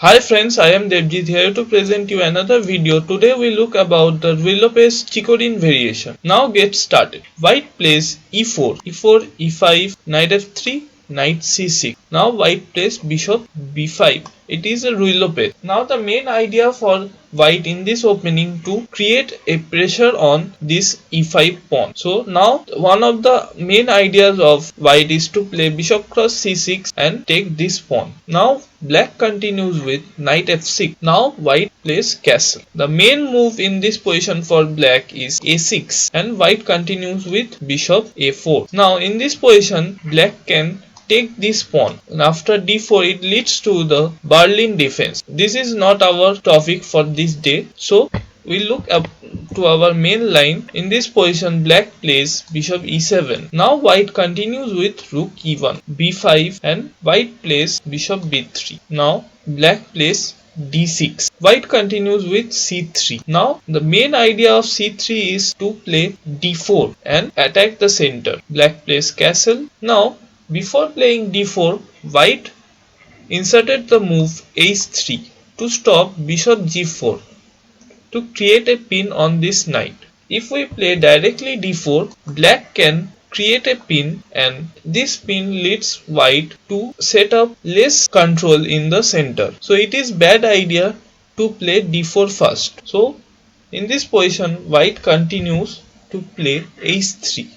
Hi friends, I am Devjit here to present you another video. Today we look about the Ruy Lopez Chigorin variation. Now get started. White plays e4, e4, e5, knight f3, knight c6. Now white plays bishop b5. It is a Ruy Lopez. Now the main idea for white in this opening to create a pressure on this e5 pawn. So now one of the main ideas of white is to play bishop cross c6 and take this pawn. Now black continues with knight f6. Now white plays castle. The main move in this position for black is a6 and white continues with bishop a4. Now in this position black can take this pawn, and after d4 it leads to the Berlin defense. This is not our topic for this day, so we look up to our main line. In this position black plays bishop e7. Now white continues with rook e1, b5, and white plays bishop b3. Now black plays d6. White continues with c3. Now the main idea of c3 is to play d4 and attack the center. Black plays castle. Now before playing d4, white inserted the move h3 to stop bishop g4 to create a pin on this knight. If we play directly d4, black can create a pin, and this pin leads white to set up less control in the center. So it is bad idea to play d4 first. So in this position white continues to play h3,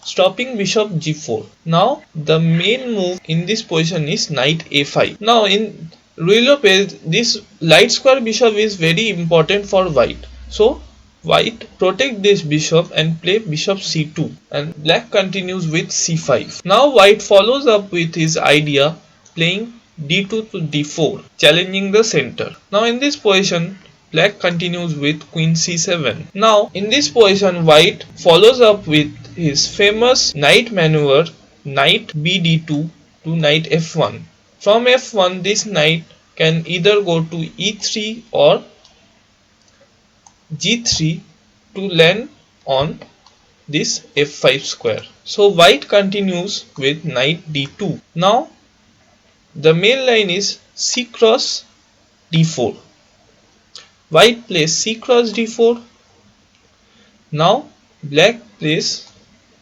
stopping bishop g4. Now the main move in this position is knight a5. Now in Ruy Lopez, this light square bishop is very important for white. So white protect this bishop and play bishop c2, and black continues with c5. Now white follows up with his idea playing d2 to d4, challenging the center. Now in this position black continues with queen c7. Now in this position white follows up with his famous knight maneuver, knight bd2 to knight f1. From f1 this knight can either go to e3 or g3 to land on this f5 square. So white continues with knight d2. Now the main line is c cross d4. White plays c cross d4. Now black plays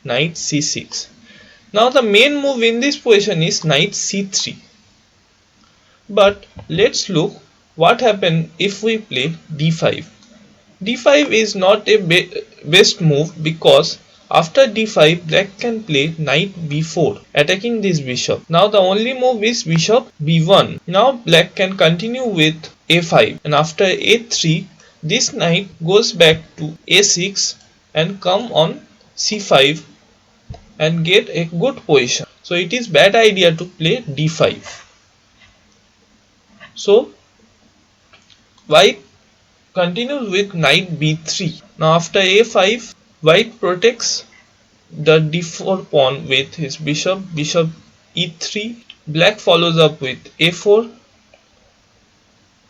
knight c6. Now the main move in this position is knight c3. But let's look what happens if we play d5. d5 is not a best move, because after d5 black can play knight b4, attacking this bishop. Now the only move is bishop b1. Now black can continue with a5, and after a3 this knight goes back to a6 and come on c5 and get a good position. So it is bad idea to play d5. So white continues with knight b3. Now after a5 white protects the d4 pawn with his bishop e3. Black follows up with a4,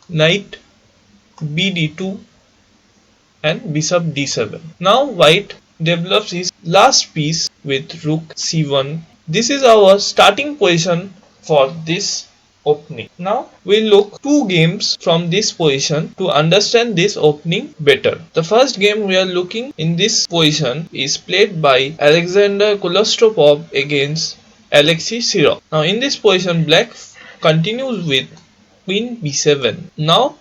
knight bd2 and bishop d7. Now white develops his last piece with rook c1. This is our starting position for this opening. Now we look two games from this position to understand this opening better. The first game we are looking in this position is played by Goloshchapov against Alexey Shirov. Now in this position black continues with queen b7. Now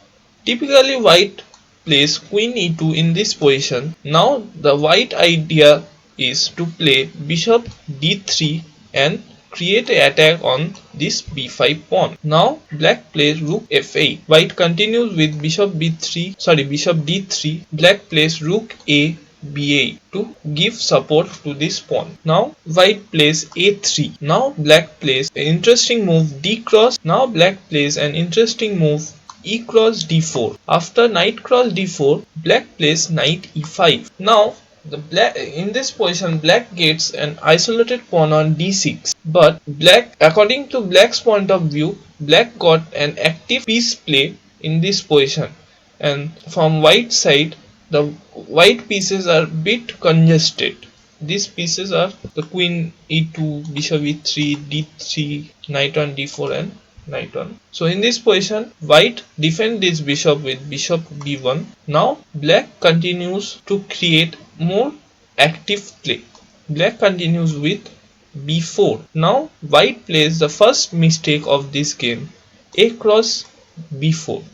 typically white plays queen e2 in this position. Now the white idea is to play bishop d3 and create an attack on this b5 pawn. Now black plays rook f8. White continues with bishop d3. Black plays rook a b8 to give support to this pawn. Now white plays a3. Now black plays an interesting move d cross. Now black plays an interesting move e cross d4. After knight cross d4, black plays knight e5. Now in this position black gets an isolated pawn on d6, but according to black's point of view, black got an active piece play in this position, and from white side the white pieces are bit congested. These pieces are the queen e2, bishop e3, d3, knight on d4 and knight on. So in this position, white defend this bishop with bishop b1. Now black continues to create more active play. Black continues with b4. Now white plays the first mistake of this game, a cross b4.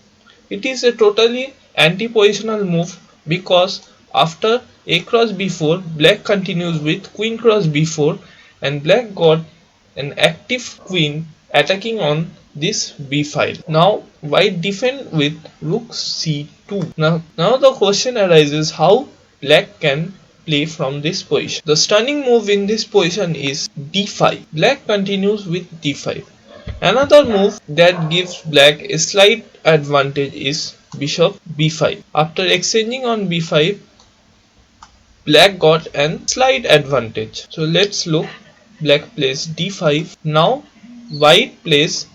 It is a totally anti-positional move because after a cross b4, black continues with queen cross b4 and black got an active queen attacking on this b file. Now white defend with rook c2. Now the question arises how black can play from this position. The stunning move in this position is d5. Black continues with d5. Another move that gives black a slight advantage is bishop b5. After exchanging on b5, black got an slight advantage. So let's look. Black plays d5. Now white plays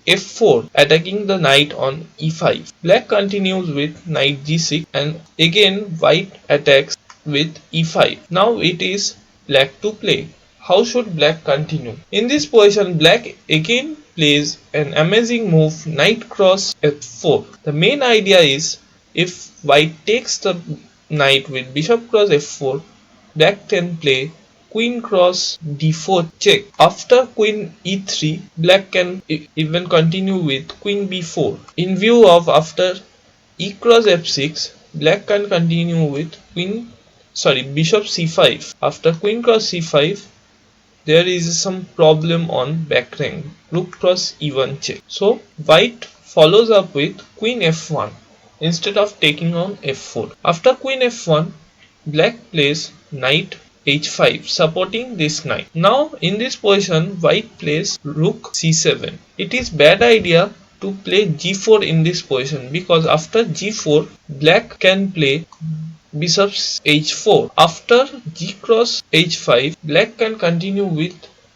f4, attacking the knight on e5. Black continues with knight g6 and again white attacks with e5. Now it is black to play. How should black continue? In this position, black again plays an amazing move, knight cross f4. The main idea is if white takes the knight with bishop cross f4, black can play queen cross d4 check. After queen e3, black can even continue with queen b4. In view of after e cross f6, black can continue with bishop c5. After queen cross c5, there is some problem on back rank, rook cross e1 check. So white follows up with queen f1 instead of taking on f4. After queen f1, black plays knight h5 supporting this knight. Now in this position, white plays rook c7. It is bad idea to play g4 in this position because after g4, black can play bishop h4. After g cross h5, black can continue with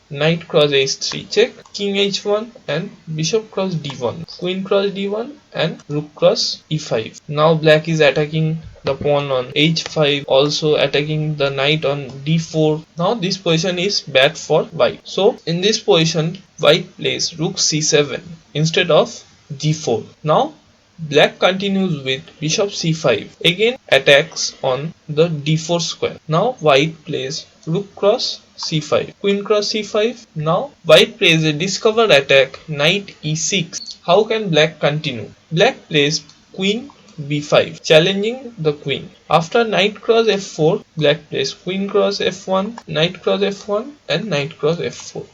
knight cross h3 check, king h1 and bishop cross d1, queen cross d1 and rook cross e5. Now black is attacking the pawn on h5, also attacking the knight on d4. Now this position is bad for white. So in this position, white plays rook c7 instead of g4. Now black continues with bishop c5, again attacks on the d4 square. Now white plays rook cross c5, queen cross c5. Now white plays a discover attack, knight e6. How can black continue? Black plays queen b5, challenging the queen. After knight cross f4, black plays queen cross f1, knight cross f1 and knight cross f4.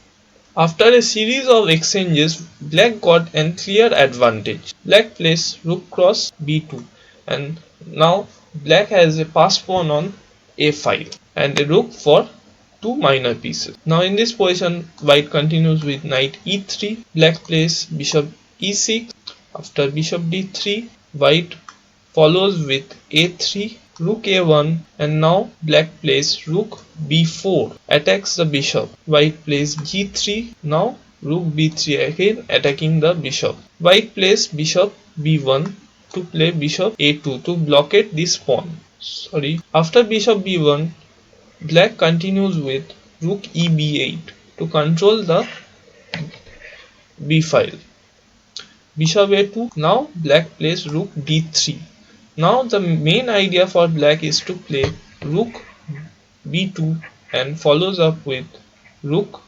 After a series of exchanges, black got a clear advantage. Black plays rook cross b2 and now black has a pass pawn on a file and a rook for two minor pieces. Now in this position, white continues with knight e3. Black plays bishop e6. After bishop d3, white follows with a3, rook a1 and now black plays rook b4, attacks the bishop. White plays g3. Now rook b3 again attacking the bishop. White plays bishop b1 to play bishop a2 to blockade this pawn. After bishop b1, black continues with rook e b8 to control the b file. Bishop a2. Now black plays rook d3. Now the main idea for black is to play rook b2 and follows up with rook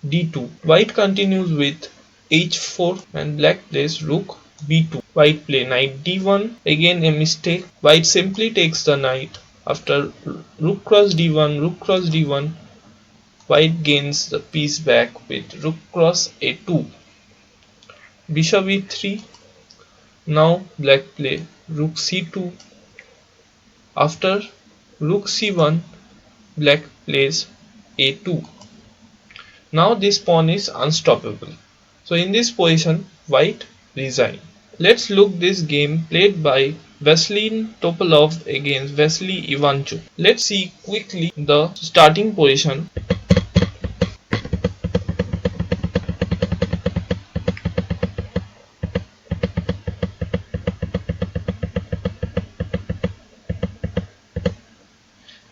d2. White continues with h4 and black plays rook b2. White play knight d1. Again a mistake. White simply takes the knight. After rook cross d1, rook cross d1, white gains the piece back with rook cross a2. Bishop e3. Now black play rook c2. After rook c1, black plays a2. Now this pawn is unstoppable. So in this position, white resign. Let's look this game played by Veselin Topalov against Vassily Ivanchuk. Let's see quickly the starting position.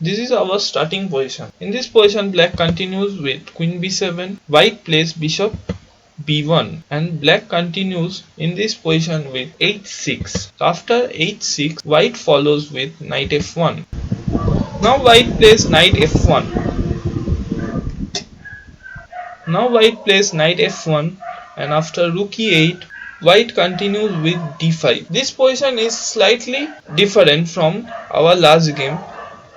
This is our starting position. In this position, black continues with queen b7. White plays bishop b1, and black continues in this position with h6. After h6, white follows with knight f1. Now white plays knight f1. Now white plays knight f1, and after rook e8, white continues with d5. This position is slightly different from our last game.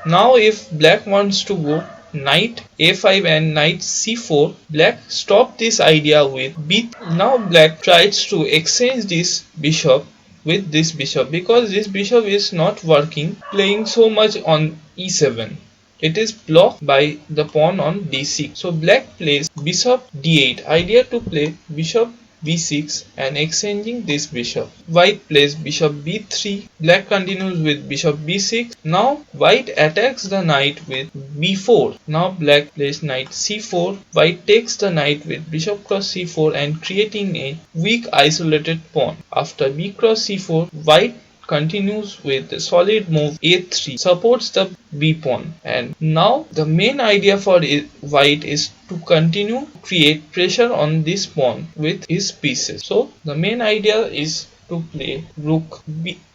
Now if black wants to go knight a5 and knight c4, black stop this idea with b. Now black tries to exchange this bishop with this bishop, because this bishop is not working, playing so much on e7. It is blocked by the pawn on d6. So black plays bishop d8. Idea to play bishop b6 and exchanging this bishop. White plays bishop b3. Black continues with bishop b6. Now white attacks the knight with b4. Now black plays knight c4. White takes the knight with bishop cross c4 and creating a weak isolated pawn. After b cross c4, white continues with the solid move a3, supports the b pawn, and now the main idea for white is to continue create pressure on this pawn with his pieces. So the main idea is to play rook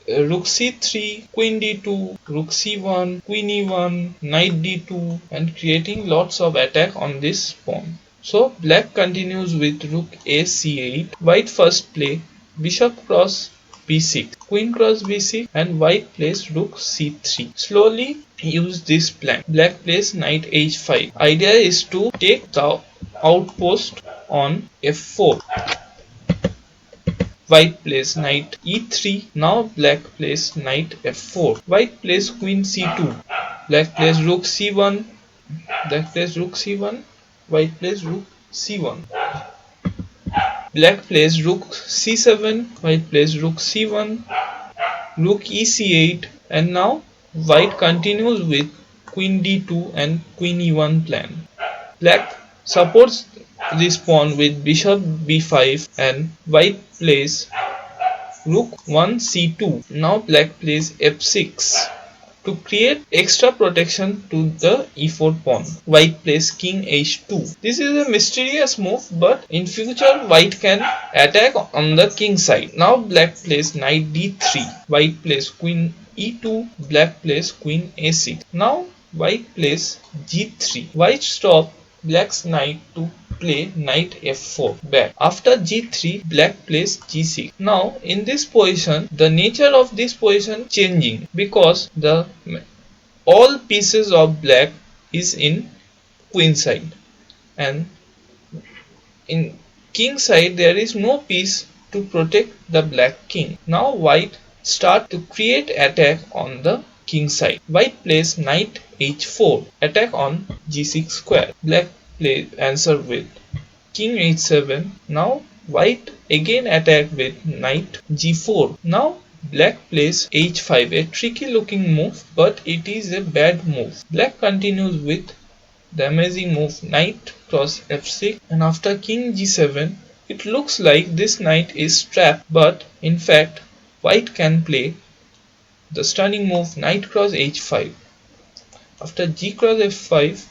c3, queen d2, rook c1, queen e1, knight d2, and creating lots of attack on this pawn. So black continues with rook a c8. White first play bishop cross b6, queen cross b6, and white plays rook c3. Slowly use this plan. Black plays knight h5. Idea is to take the outpost on f4. White plays knight e3. Now black plays knight f4. White plays queen c2. Black plays rook c1. Black plays rook c1. White plays rook c1. Black plays rook c7, white plays rook c1, rook ec8, and now white continues with queen d2 and queen e1 plan. Black supports this pawn with bishop b5 and white plays rook 1 c2. Now black plays f6 to create extra protection to the e4 pawn. White plays king h2. This is a mysterious move, but in future white can attack on the king side. Now black plays knight d3. White plays queen e2. Black plays queen a6. Now white plays g3. White stop black's knight to play knight f4 back. After g3, black plays g6. Now in this position, the nature of this position changing, because the all pieces of black is in queen side, and in king side there is no piece to protect the black king. Now white start to create attack on the king side. White plays knight h4, attack on g6 square. Black play answer with king h7. Now white again attack with knight g4. Now black plays h5, a tricky looking move, but it is a bad move. Black continues with the amazing move knight cross f6, and after king g7, it looks like this knight is trapped, but in fact white can play the stunning move knight cross h5. After g cross h5,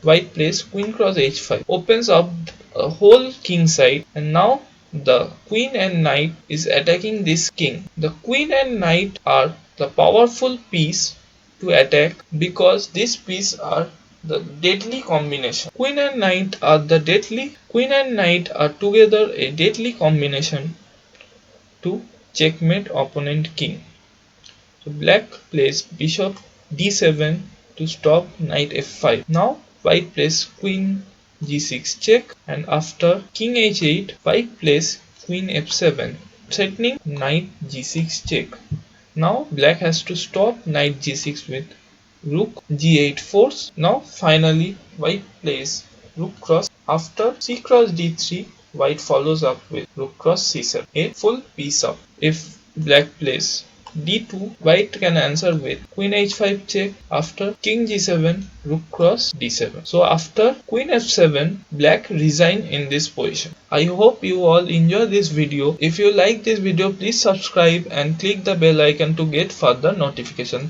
white plays queen cross h5, opens up a whole king side, and now the queen and knight is attacking this king. The queen and knight are the powerful piece to attack, because these pieces are the deadly combination. Queen and knight are together a deadly combination to checkmate opponent king. So black plays bishop d7 to stop knight f5. Now white plays queen g6 check, and after king h8, white plays queen f7, threatening knight g6 check. Now black has to stop knight g6 with rook g8 force. Now finally white plays rook cross. After c cross d3, white follows up with rook cross c7, a full piece up. If black plays d2, white can answer with queen h5 check. After king g7, rook cross d7. So after queen f7, black resign in this position. I hope you all enjoy this video. If you like this video, please subscribe and click the bell icon to get further notification.